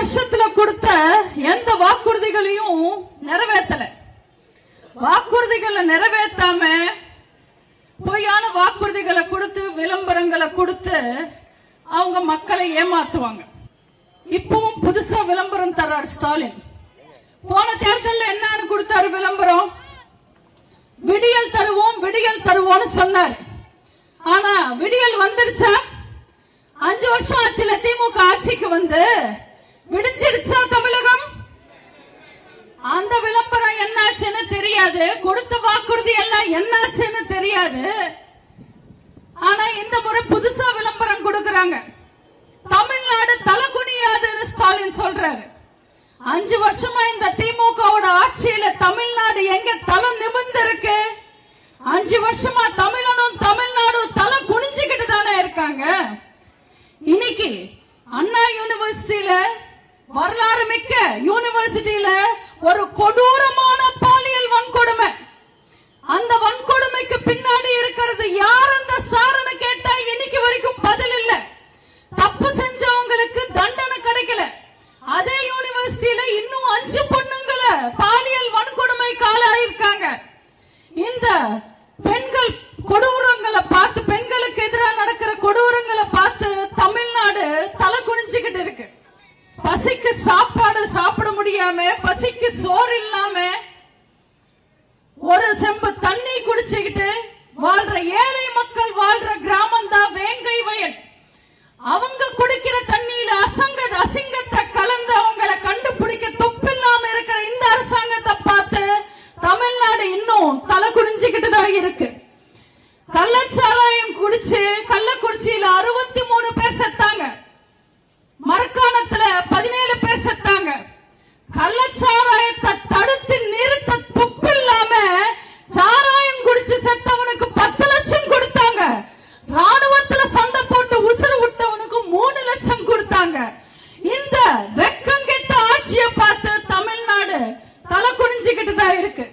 வருஷத்துல கொடுத்த எந்த வாக்குறுதிகளையும் நிறைவேற்றல. வாக்குறுதிகளை நிறைவேற்றாம பொய்யான வாக்குறுதிகளை கொடுத்து விளம்பரங்களை கொடுத்து அவங்க மக்களை ஏமாத்துவாங்க. இப்பவும் புதுசா விளம்பரம் தர்றார் ஸ்டாலின். போன தேர்தலில் என்னன்னு கொடுத்தாரு விளம்பரம்? விடியல் தருவோம் விடியல் தருவோம்னு சொன்னார். ஆனா விடியல் வந்துடுச்சா? 5 வருஷம் ஆச்சுல திமுக ஆட்சிக்கு வந்து. விடிஞ்சிடுச்சா தமிழகம்? அந்த விளம்பரம் என்னாச்சுன்னு தெரியாது, கொடுத்த வாக்குறுதி எல்லாம் என்னாச்சுன்னு தெரியாது. ஆனா இந்த முறை புதுசா விளம்பரம் கொடுக்கறாங்க. தமிழ்நாடு தலை குனியாதுன்னு ஸ்டாலின் சொல்றாரு. 5 வருஷமா இந்த திமுகவோட ஆட்சியில தமிழ்நாடு எங்க தலை நிமிர்ந்து இருக்கு? 5 வருஷமா தமிழனும் தமிழ்நாடும் தலை குனிஞ்சுக்கிட்டு தானே இருக்காங்க. இன்னைக்கு அண்ணா யூனிவர்சிட்டியில, வரலாறு மிக்க யூனிவர்சிட்டியில ஒரு கொடூரமான பாலியல் வன்கொடுமை. அந்த வன்கொடுமைக்கு பின்னாடி இருக்கிறது யார் அந்த சாரன்னு கேட்டா இன்னைக்கு வரைக்கும் பதில் இல்ல. தப்பு செஞ்சவங்களுக்கு தண்டனை கிடைக்கல. அதே யூனிவர்சிட்டியில இன்னும் 5 பொண்ணுங்களை பாலியல் வன்கொடுமைக்கு ஆளாயிருக்காங்க. இந்த பெண்கள் கொடூரங்களை பார்த்து, பெண்களுக்கு எதிராக நடக்கிற கொடூரங்களை பார்த்து தமிழ்நாடு தலை குனிஞ்சுக்கிட்டு இருக்கு. பசிக்கு சாப்பாடு சாப்பிட முடியாம, பசிக்கு சோறு இல்லாம, ஒரு செம்பு தண்ணி குடிச்சுக்கிட்டு வாழ்ற ஏழை மக்கள் வாழ்ற கிராமம் தான் வேங்கை வயல். அவங்க குடிக்கிற தண்ணியில அசிங்கத்தை கலந்து அவங்களை கண்டுபிடிக்க தொப்பில்லாம இருக்கிற இந்த அரசாங்கத்தை பார்த்து தமிழ்நாடு இன்னும் தலை குனிஞ்சுக்கிட்டு தான் இருக்கு. கள்ளச்சாராயம் குடிச்சு கள்ளக்குறிச்சியில 63 பேர் செத்தாங்க. மரக்காணத்துல 17 பேர் செத்தாங்க. கள்ளச்சாராயத்தை தடுத்து நிறுத்த துப்பில்லாம சாராயம் குடிச்சு செத்தவனுக்கு 10 லட்சம் கொடுத்தாங்க. ராணுவத்துல சண்டை போட்டு உசுறு விட்டவனுக்கு 3 லட்சம் கொடுத்தாங்க. இந்த வெக்கம் கெட்ட ஆட்சியை பார்த்து தமிழ்நாடு தலை குனிஞ்சுக்கிட்டு தான் இருக்கு.